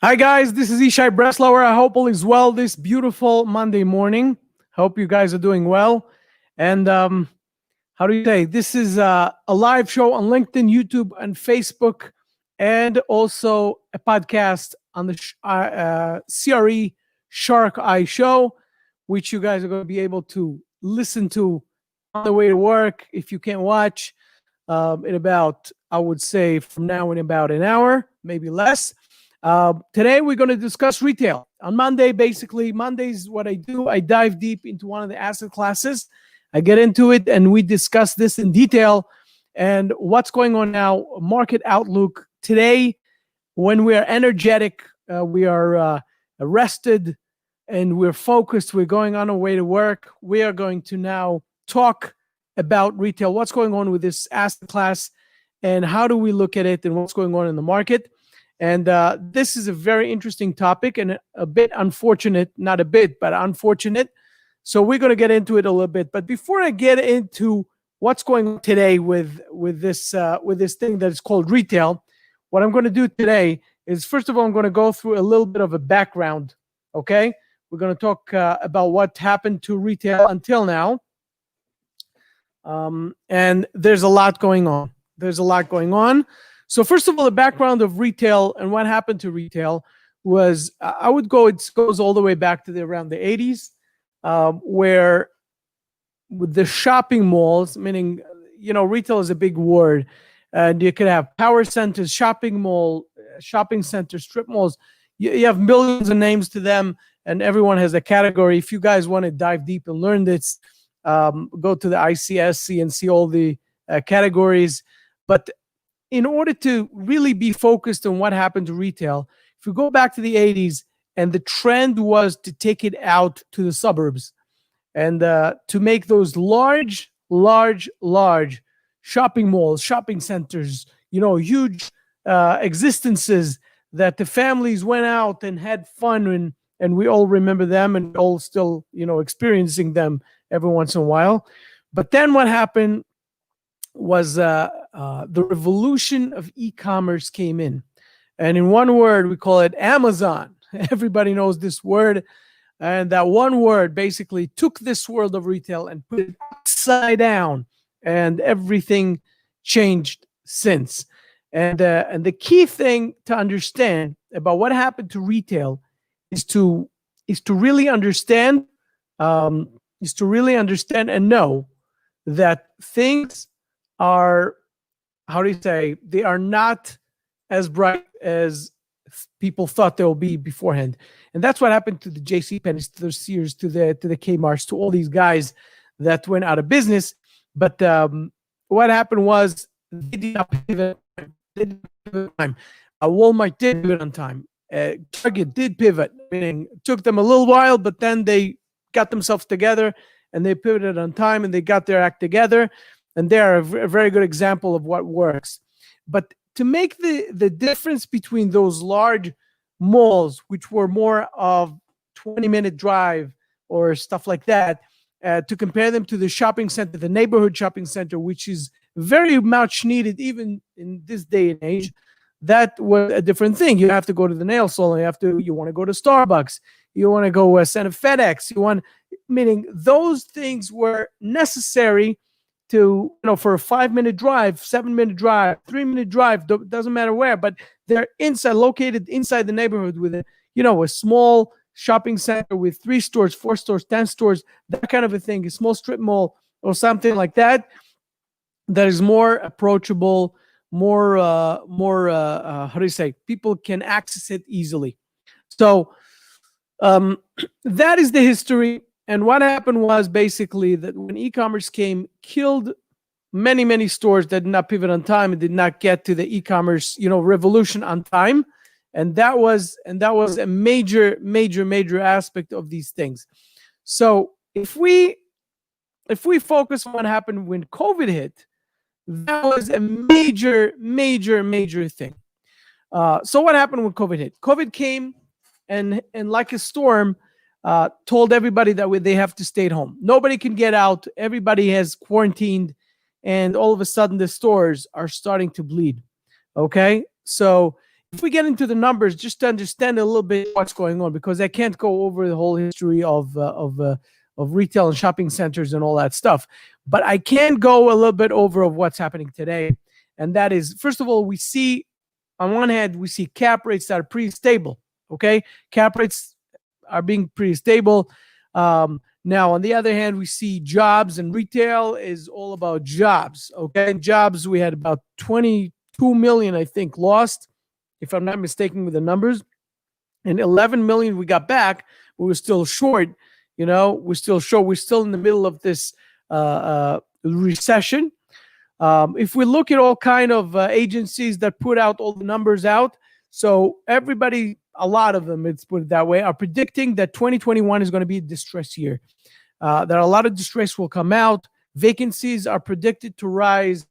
Hi guys, this is Ishai Breslauer. I hope all is well this beautiful Monday morning. Hope you guys are doing well. And how do you say? This is a live show on LinkedIn, YouTube, and Facebook, and also a podcast on the CRE SharkEye show, which you guys are going to be able to listen to on the way to work if you can't watch in about, I would say, from now in about an hour, maybe less. Today we're going to discuss retail. On Monday, basically, Monday's what I do. I dive deep into one of the asset classes. I get into it and we discuss this in detail and what's going on now, market outlook. Today, when we are energetic, we are rested and we're focused, we're going on our way to work. We are going to now talk about retail, what's going on with this asset class and how do we look at it and what's going on in the market. And this is a very interesting topic and a bit unfortunate, not a bit, but unfortunate. So we're going to get into it a little bit. But before I get into what's going on today with this thing that is called retail, what I'm going to do today is, first of all, I'm going to go through a little bit of a background. Okay, we're going to talk about what happened to retail until now, and there's a lot going on. So first of all, the background of retail and what happened to retail was, it goes all the way back to around the 80s, where with the shopping malls, meaning, retail is a big word, and you could have power centers, shopping centers, strip malls. You have millions of names to them, and everyone has a category. If you guys want to dive deep and learn this, go to the ICSC and see all the categories. But in order to really be focused on what happened to retail, if we go back to the 80s, and the trend was to take it out to the suburbs and to make those large shopping malls, shopping centers, huge existences that the families went out and had fun, and we all remember them and all still, experiencing them every once in a while. But then what happened was the revolution of e-commerce came in. And in one word, we call it Amazon. Everybody knows this word. And that one word basically took this world of retail and put it upside down. And everything changed since. And the key thing to understand about what happened to retail is to really understand, and know that things are, they are not as bright as people thought they will be beforehand. And that's what happened to the JCPenney's, to the Sears, to the Kmart's, to all these guys that went out of business. But what happened was they did not pivot. Walmart did pivot on time. Target did pivot, meaning it took them a little while, but then they got themselves together and they pivoted on time and they got their act together. And they are a very good example of what works. But to make the difference between those large malls, which were more of 20-minute drive or stuff like that, to compare them to the shopping center, the neighborhood shopping center, which is very much needed even in this day and age, that was a different thing. You have to go to the nail salon. You want to go to Starbucks. You want to go send a FedEx. Meaning those things were necessary to, for a 5-minute drive, 7-minute drive, 3-minute drive, doesn't matter where, but they're located inside the neighborhood with a small shopping center with 3 stores, 4 stores, 10 stores, that kind of a thing, a small strip mall or something like that, that is more approachable, more people can access it easily. So that is the history. And what happened was basically that when e-commerce came, killed many stores that did not pivot on time and did not get to the e-commerce, revolution on time. And that was a major aspect of these things. So if we focus on what happened when COVID hit, that was a major thing. So what happened when COVID hit? COVID came and like a storm, told everybody that they have to stay at home. Nobody can get out. Everybody has quarantined. And all of a sudden, the stores are starting to bleed. Okay? So if we get into the numbers, just to understand a little bit what's going on, because I can't go over the whole history of retail and shopping centers and all that stuff, but I can go a little bit over of what's happening today. And that is, first of all, we see on one hand, we see cap rates that are pretty stable. Okay, cap rates are being pretty stable. Now, on the other hand, we see jobs, and retail is all about jobs. Okay, jobs, we had about 22 million, I think, lost, if I'm not mistaken with the numbers, and 11 million we got back. We were still short. We're still short. We're still in the middle of this recession. If we look at all kind of agencies that put out all the numbers out, so everybody, a lot of them, let's put it that way, are predicting that 2021 is going to be a distress year. That a lot of distress will come out. Vacancies are predicted to rise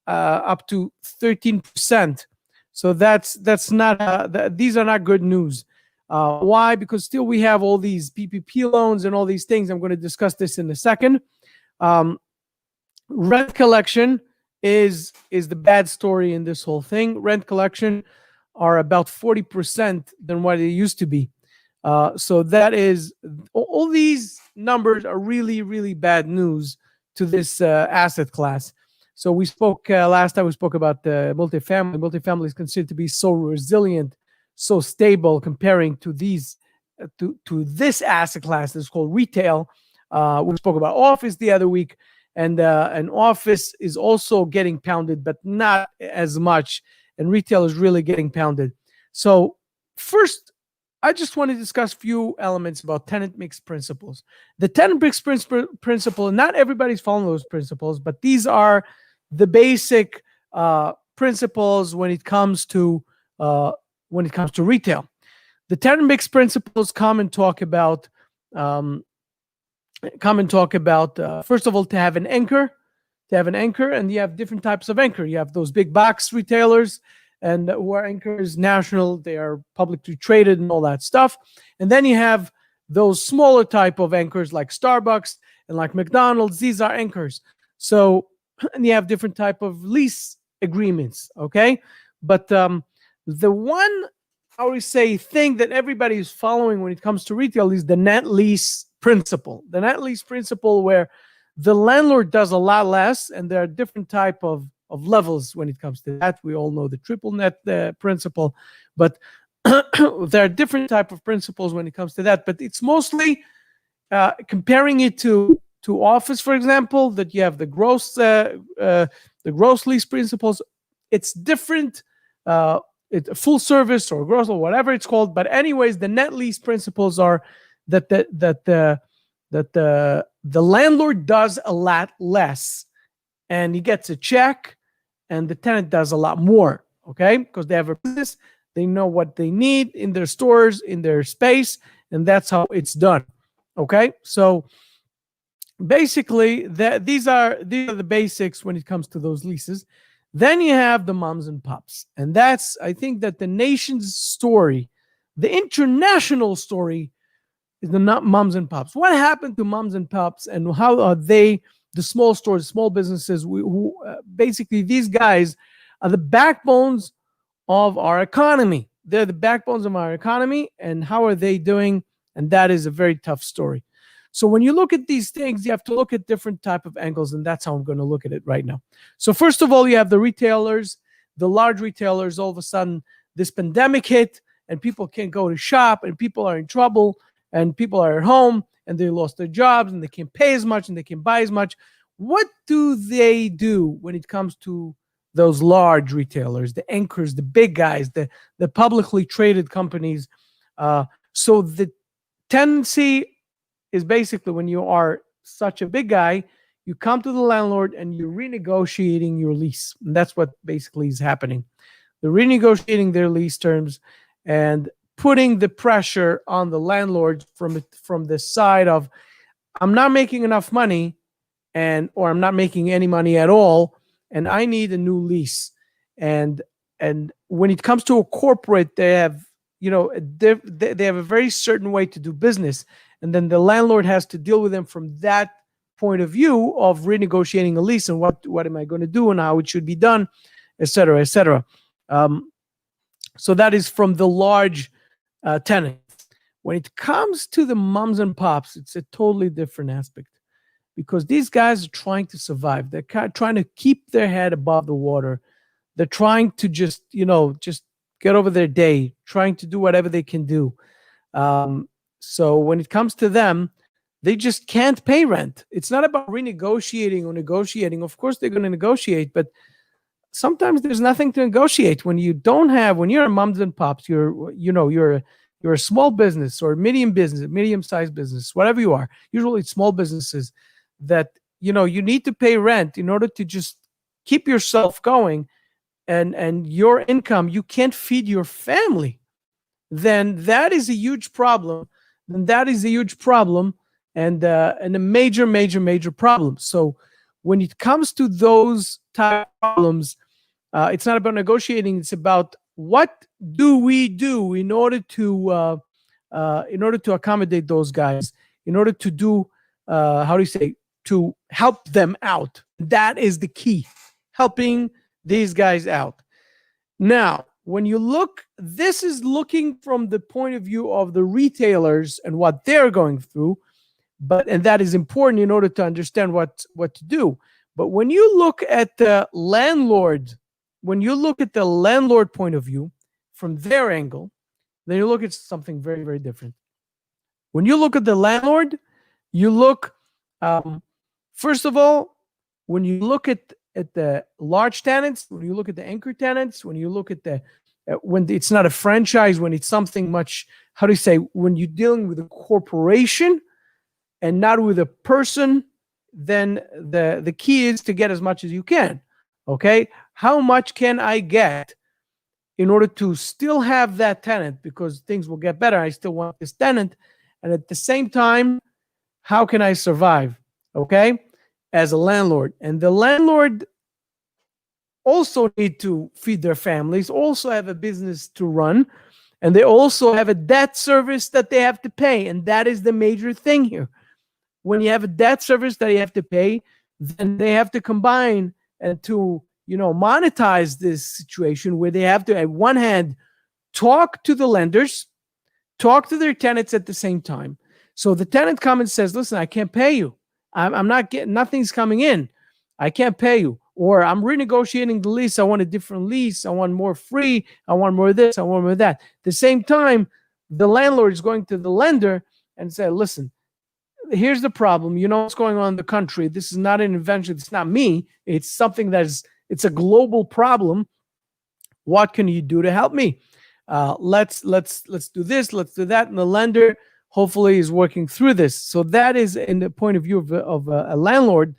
up to 13%. So that's not these are not good news. Why? Because still we have all these PPP loans and all these things. I'm going to discuss this in a second. Rent collection is the bad story in this whole thing. Rent collection are about 40% than what it used to be. So that is, all these numbers are really, really bad news to this asset class. So we spoke last time, we spoke about the multifamily. Multifamily is considered to be so resilient, so stable comparing to these to this asset class that's called retail. We spoke about office the other week, and office is also getting pounded, but not as much. And retail is really getting pounded. So first, I just want to discuss a few elements about tenant mix principles. The tenant mix principle, not everybody's following those principles, but these are the basic principles when it comes to retail. The tenant mix principles come and talk about first of all, to have an anchor, and you have different types of anchor. You have those big box retailers, and who are anchors national, they are publicly traded and all that stuff. And then you have those smaller type of anchors like Starbucks and like McDonald's. These are anchors. So, and you have different type of lease agreements, okay? But the one, I would say, thing that everybody is following when it comes to retail is the net lease principle. The net lease principle, where the landlord does a lot less, and there are different type of levels when it comes to that. We all know the triple net principle, but there are different type of principles when it comes to that. But it's mostly comparing it to office, for example, that you have the gross lease principles. It's different. It's full service or gross or whatever it's called. But anyways, the net lease principles are that the landlord does a lot less, and he gets a check, and the tenant does a lot more, okay? Because they have a business, they know what they need in their stores, in their space, and that's how it's done, okay? So basically, these are the basics when it comes to those leases. Then you have the moms and pops, and that's, I think, that the nation's story, the international story, is the moms and pops. What happened to moms and pops, and how are they, the small stores, small businesses, who basically these guys are the backbones of our economy. They're the backbones of our economy, and how are they doing? And that is a very tough story. So when you look at these things, you have to look at different type of angles, and that's how I'm going to look at it right now. So first of all, you have the retailers, the large retailers. All of a sudden, this pandemic hit, and people can't go to shop, and people are in trouble, and people are at home, and they lost their jobs, and they can't pay as much, and they can't buy as much. What do they do when it comes to those large retailers, the anchors, the big guys, the publicly traded companies? So the tendency is basically, when you are such a big guy, you come to the landlord and you're renegotiating your lease. And that's what basically is happening. They're renegotiating their lease terms and putting the pressure on the landlord from the side of, I'm not making enough money, or I'm not making any money at all, and I need a new lease. And when it comes to a corporate, they have, they have a very certain way to do business, and then the landlord has to deal with them from that point of view of renegotiating a lease, and what am I going to do, and how it should be done, et cetera, et cetera. So that is from the large tenants. When it comes to the moms and pops, it's a totally different aspect, because these guys are trying to survive. They're trying to keep their head above the water. They're trying to just get over their day, trying to do whatever they can do. So when it comes to them, they just can't pay rent. It's not about renegotiating or negotiating. Of course, they're going to negotiate, but sometimes there's nothing to negotiate when you're a moms and pops. You're a small business or medium-sized business, whatever you are. Usually, it's small businesses that you need to pay rent in order to just keep yourself going, and your income. You can't feed your family. Then that is a huge problem. And a major problem. So when it comes to those type of problems, it's not about negotiating. It's about what do we do in order to accommodate those guys, in order to do to help them out. That is the key, helping these guys out. Now, when you look, this is looking from the point of view of the retailers and what they're going through. And that is important in order to understand what to do. But when you look at the landlord, point of view from their angle, then you look at something very, very different. When you look at the landlord, you look, first of all, when you look at the large tenants, when you look at the anchor tenants, when you look at when it's not a franchise, when it's something much, when you're dealing with a corporation and not with a person, then the key is to get as much as you can. Okay? How much can I get in order to still have that tenant, because things will get better? I still want this tenant. And at the same time, how can I survive? Okay? As a landlord. And the landlord also need to feed their families, also have a business to run, and they also have a debt service that they have to pay. And that is the major thing here. When you have a debt service that you have to pay, then they have to combine and to monetize this situation, where they have to, at one hand, talk to the lenders, talk to their tenants at the same time. So the tenant comes and says, listen, I can't pay you. I'm not getting, nothing's coming in. I can't pay you. Or I'm renegotiating the lease. I want a different lease. I want more free. I want more of this. I want more of that. At the same time, the landlord is going to the lender and say, listen, here's the problem. You know what's going on in the country. This is not an invention. It's not me. It's something it's a global problem. What can you do to help me? Let's do this. Let's do that. And the lender hopefully is working through this. So that is in the point of view of a landlord.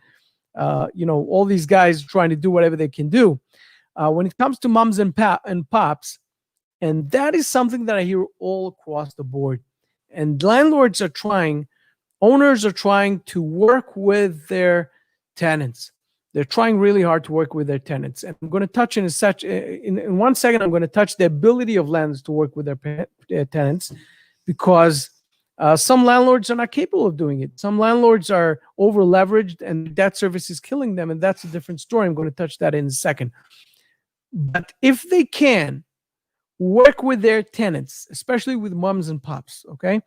All these guys trying to do whatever they can do. When it comes to moms and pops, and that is something that I hear all across the board. And landlords are trying. Owners are trying to work with their tenants. They're trying really hard to work with their tenants. And I'm going to touch in 1 second, I'm going to touch the ability of landlords to work with their tenants, because some landlords are not capable of doing it. Some landlords are over leveraged and debt service is killing them. And that's a different story. I'm going to touch that in a second. But if they can work with their tenants, especially with moms and pops, okay?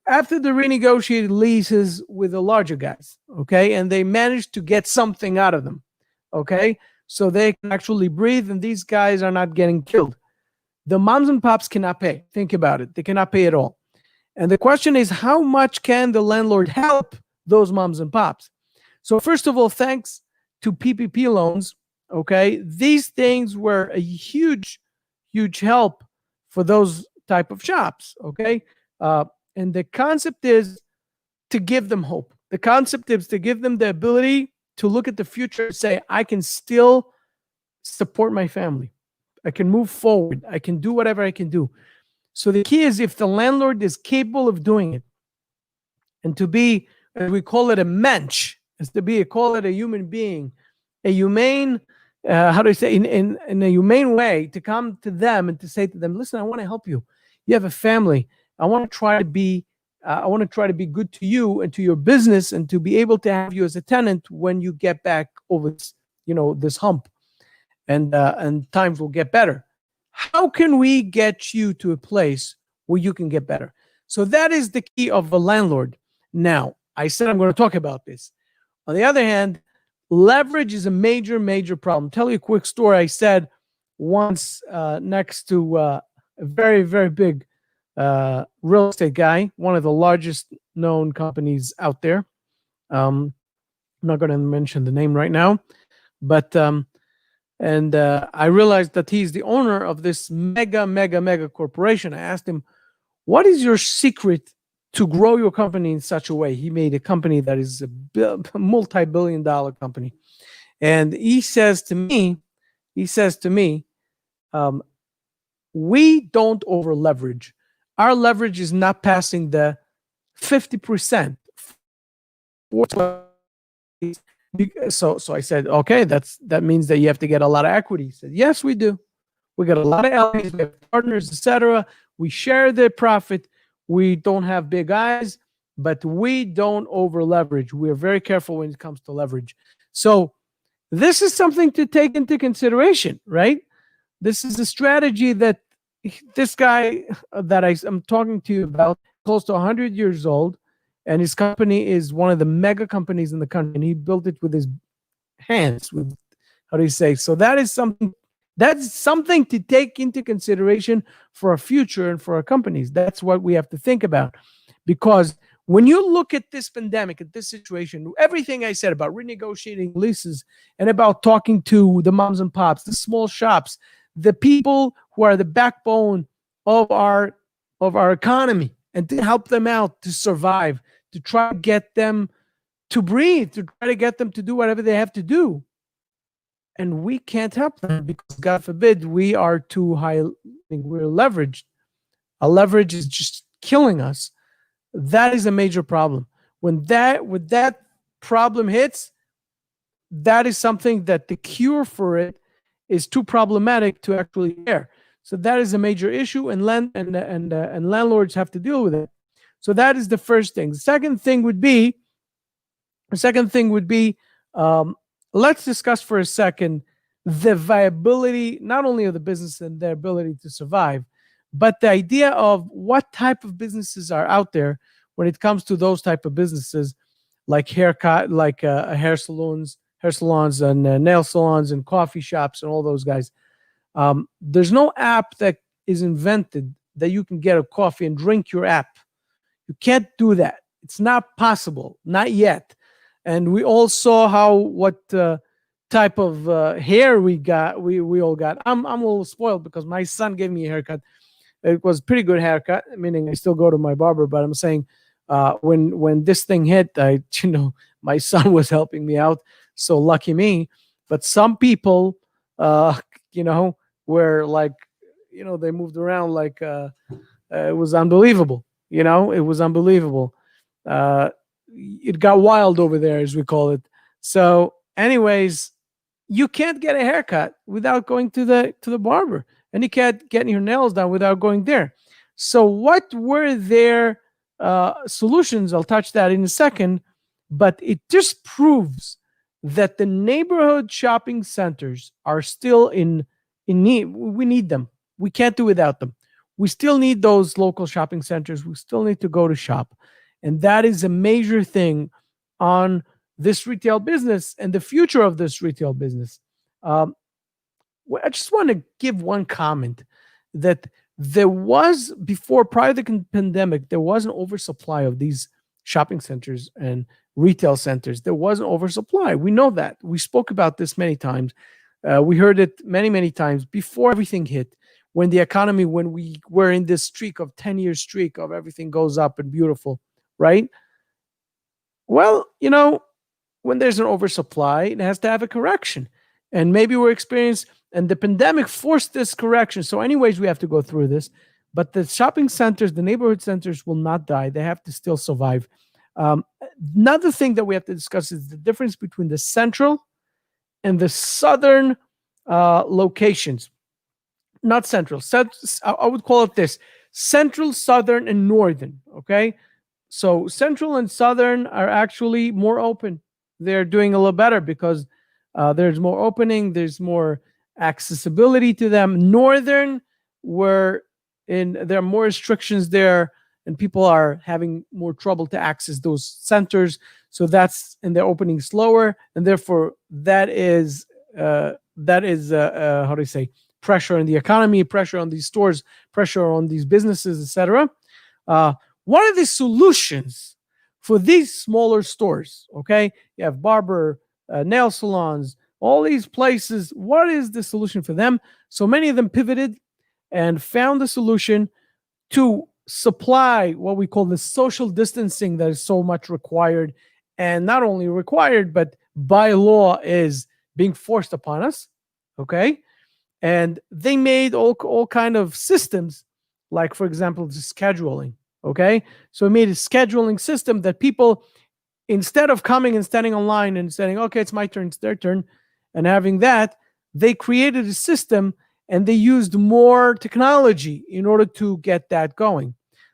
After the renegotiated leases with the larger guys, okay, and they managed to get something out of them, okay, so they can actually breathe and these guys are not getting killed. The moms and pops cannot pay. Think about it. They cannot pay at all. And the question is, how much can the landlord help those moms and pops? So first of all, thanks to PPP loans, okay, these things were a huge help for those type of shops, okay? And the concept is to give them hope. The concept is to give them the ability to look at the future and say, I can still support my family. I can move forward. I can do whatever I can do. So the key is, if the landlord is capable of doing it, and to be, as we call it, a mensch, is to be, call it a human being, a humane, in a humane way, to come to them and to say to them, listen, I want to help you. You have a family. I want to try to be good to you and to your business, and to be able to have you as a tenant when you get back over this hump, and times will get better. how can we get you to a place where you can get better? So that is the key of a landlord. Now, I said I'm going to talk about this. On the other hand, leverage is a major, major problem. Tell you a quick story. I said once next to a very, very big real estate guy, one of the largest known companies out there. I'm not going to mention the name right now, but I realized that he's the owner of this mega, mega, mega corporation. I asked him, what is your secret to grow your company in such a way? He made a company that is a multi-billion-dollar company. And he says to me, we don't over leverage. Our leverage is not passing the 50%. So I said, okay, that means that you have to get a lot of equity. He said, yes, we do. We got a lot of LPs, we have partners, etc. We share the profit. We don't have big eyes, but we don't over leverage. We are very careful when it comes to leverage. So this is something to take into consideration, right? This is a strategy that this guy that I'm talking to you about, close to 100 years old, and his company is one of the mega companies in the country, and he built it with his hands. With, how do you say? So that's something to take into consideration for our future and for our companies. That's what we have to think about, because when you look at this pandemic, at this situation, everything I said about renegotiating leases and about talking to the moms and pops, the small shops, the people who are the backbone of our economy, and to help them out to survive, to try to get them to breathe, to try to get them to do whatever they have to do. And we can't help them because, God forbid, we are too high. We're leveraged. Our leverage is just killing us. That is a major problem. When that problem hits, that is something that the cure for it is too problematic to actually care. So that is a major issue, and landlords have to deal with it. So that is the first thing. The second thing would be, let's discuss for a second the viability, not only of the business and their ability to survive, but the idea of what type of businesses are out there when it comes to those type of businesses, like hair salons and nail salons and coffee shops and all those guys. There's no app that is invented that you can get a coffee and drink your app. You can't do that. It's not possible, not yet. And we all saw what type of hair we got. We all got. I'm a little spoiled because my son gave me a haircut. It was a pretty good haircut, meaning I still go to my barber, but I'm saying when this thing hit, my son was helping me out. So lucky me. But some people, were like, they moved around like it was unbelievable. It was unbelievable. It got wild over there, as we call it. So anyways, you can't get a haircut without going to the barber, and you can't get your nails done without going there. So what were their solutions? I'll touch that in a second, but it just proves that the neighborhood shopping centers are still in need. We need them. We can't do without them. We still need those local shopping centers. We still need to go to shop. And that is a major thing on this retail business and the future of this retail business. I just want to give one comment that there was, prior to the pandemic, there was an oversupply of these shopping centers and retail centers. There was an oversupply. We know that. We spoke about this many times. We heard it many, many times before everything hit. When the economy, when we were in this streak of 10-year streak of everything goes up and beautiful, right? Well, when there's an oversupply, it has to have a correction. And maybe we're experiencing, and the pandemic forced this correction. So anyways, we have to go through this. But the shopping centers, the neighborhood centers will not die. They have to still survive. Another thing that we have to discuss is the difference between the central and the southern locations. Not central. I would call it this: central, southern, and northern. Okay, so central and southern are actually more open. They're doing a little better because there's more opening. There's more accessibility to them. Northern, where there are more restrictions there, and people are having more trouble to access those centers. So and they're opening slower, and therefore that is how do you say, pressure on the economy, pressure on these stores, pressure on these businesses, etc. What are the solutions for these smaller stores? Okay, you have barber, nail salons, all these places. What is the solution for them? So many of them pivoted and found the solution to supply what we call the social distancing that is so much required, and not only required, but by law is being forced upon us. Okay, and they made all kind of systems, like for example, the scheduling. Okay, so it made a scheduling system that people, instead of coming and standing online and saying, okay, it's my turn, it's their turn, and having that, they created a system and they used more technology in order to get that going.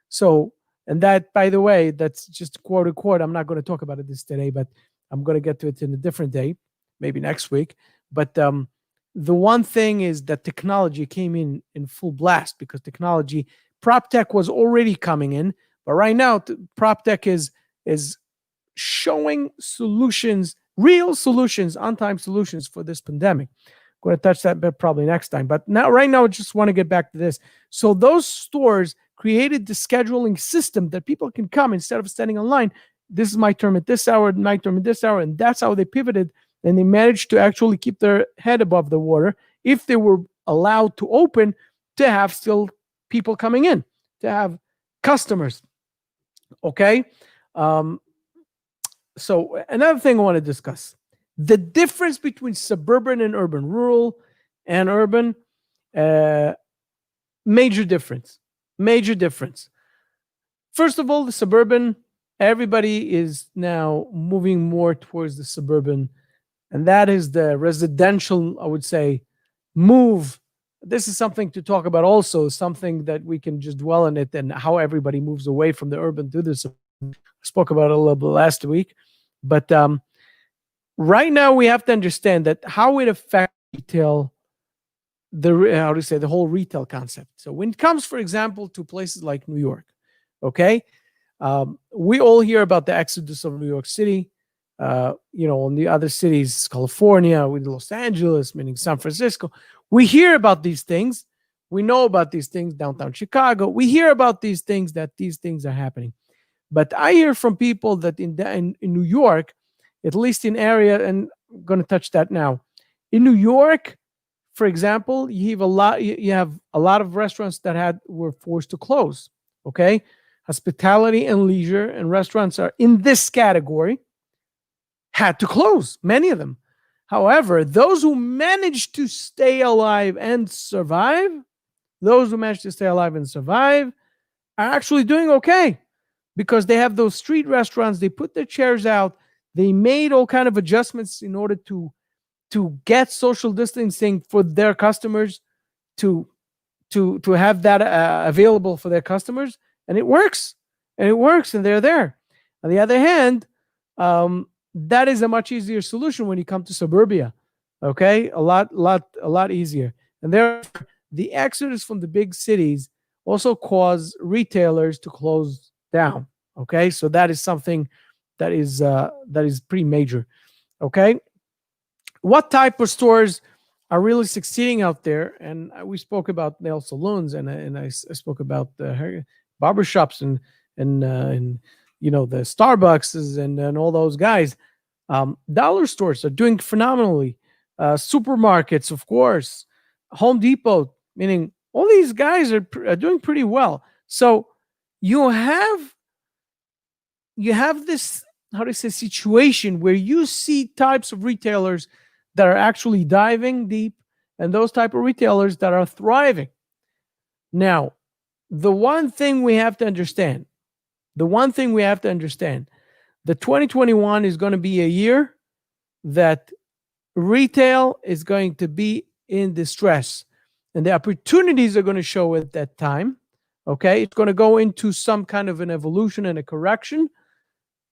So, and that, by the way, that's just quote unquote. I'm not going to talk about this today, but I'm going to get to it in a different day, maybe next week. But the one thing is that technology came in full blast, because technology, prop tech was already coming in, but right now prop tech is showing solutions, real solutions, on-time solutions for this pandemic. I'm going to touch that bit probably next time. But right now, I just want to get back to this. So those stores created the scheduling system that people can come instead of standing online. This is my term at this hour, my term at this hour. And that's how they pivoted. And they managed to actually keep their head above the water, if they were allowed to open, to have still people coming in, to have customers. Okay. So another thing I want to discuss, the difference between suburban and urban, rural and urban, major difference. First of all, the suburban, everybody is now moving more towards the suburban, and that is the residential, I would say, move. This is something to talk about also, something that we can just dwell on it, and how everybody moves away from the urban to the suburban. I spoke about it a little bit last week. But right now we have to understand that how it affects retail, the whole retail concept. So when it comes, for example, to places like New York, okay, we all hear about the exodus of New York City. In the other cities, California, with Los Angeles, meaning San Francisco, we hear about these things. We know about these things, downtown Chicago. We hear about these things, that these things are happening. But I hear from people that in New York, at least in area, and I'm going to touch that now. In New York, for example, you have a lot of restaurants that were forced to close. Okay, hospitality and leisure and restaurants are in this category, had to close, many of them. However, those who managed to stay alive and survive, are actually doing okay, because they have those street restaurants. They put their chairs out. They made all kind of adjustments in order to get social distancing for their customers, to have that available for their customers, and it works. And they're there. On the other hand, that is a much easier solution when you come to suburbia. Okay, a lot easier. And therefore, the exodus from the big cities also cause retailers to close down. Okay, so that is something that is pretty major. Okay, what type of stores are really succeeding out there? And we spoke about nail salons, and I spoke about the barbershops and the Starbucks and all those guys. Dollar stores are doing phenomenally. Supermarkets, of course, Home Depot, meaning all these guys are doing pretty well. So you have this, situation where you see types of retailers that are actually diving deep, and those type of retailers that are thriving. Now, the one thing we have to understand, the 2021 is going to be a year that retail is going to be in distress, and the opportunities are going to show at that time. Okay, it's going to go into some kind of an evolution and a correction.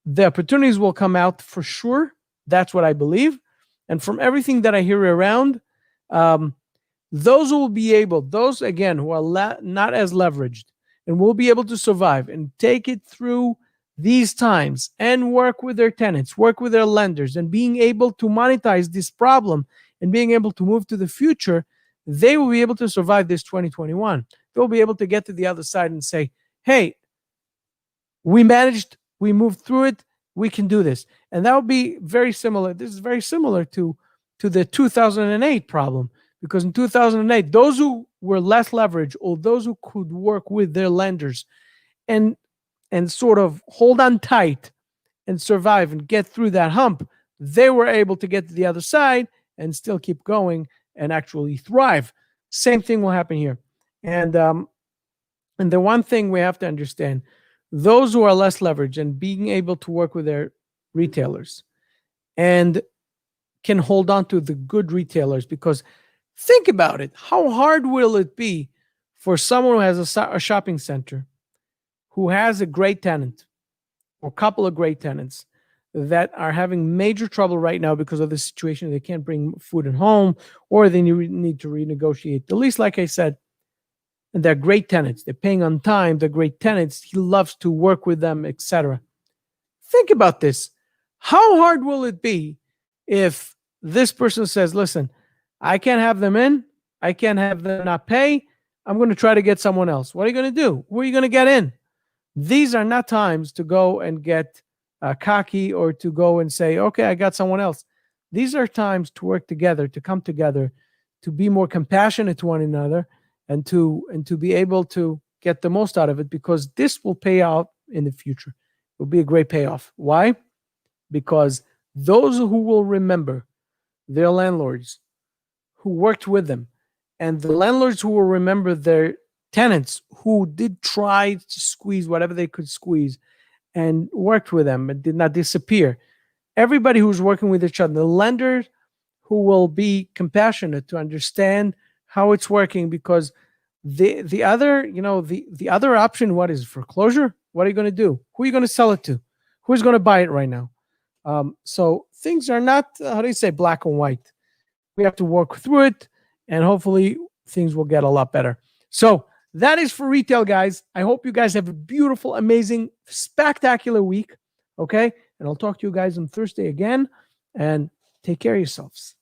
The opportunities will come out for sure. That's what I believe. And from everything that I hear around, Those who will be able, those again who are not as leveraged and will be able to survive and take it through these times and work with their tenants, work with their lenders, and being able to monetize this problem and being able to move to the future, they will be able to survive this 2021. They'll be able to get to the other side and say, hey, we managed, we moved through it, we can do this. And that will be very similar. This is very similar to the 2008 problem, because in 2008, those who were less leveraged or those who could work with their lenders and sort of hold on tight and survive and get through that hump, they were able to get to the other side and still keep going and actually thrive. Same thing will happen here. And the one thing we have to understand, those who are less leveraged and being able to work with their retailers and can hold on to the good retailers, because think about it. How hard will it be for someone who has a shopping center, who has a great tenant or a couple of great tenants that are having major trouble right now because of the situation? They can't bring food at home, or they need to renegotiate the lease, like I said. And they're great tenants. They're paying on time. They're great tenants. He loves to work with them, etc. Think about this. How hard will it be if this person says, listen, I can't have them in. I can't have them not pay. I'm going to try to get someone else. What are you going to do? Who are you going to get in? These are not times to go and get cocky or to go and say, okay, I got someone else. These are times to work together, to come together, to be more compassionate to one another, and to be able to get the most out of it, because this will pay out in the future. It will be a great payoff. Why? Because those who will remember their landlords who worked with them, and the landlords who will remember their tenants who did try to squeeze whatever they could squeeze and worked with them and did not disappear. Everybody who's working with each other, the lenders who will be compassionate to understand how it's working, because the other, the other option, what is foreclosure? What are you going to do? Who are you going to sell it to? Who's going to buy it right now? So things are not, how do you say, black and white. We have to work through it, and hopefully things will get a lot better. So that is for retail, guys. I hope you guys have a beautiful, amazing, spectacular week. Okay. And I'll talk to you guys on Thursday again, and take care of yourselves.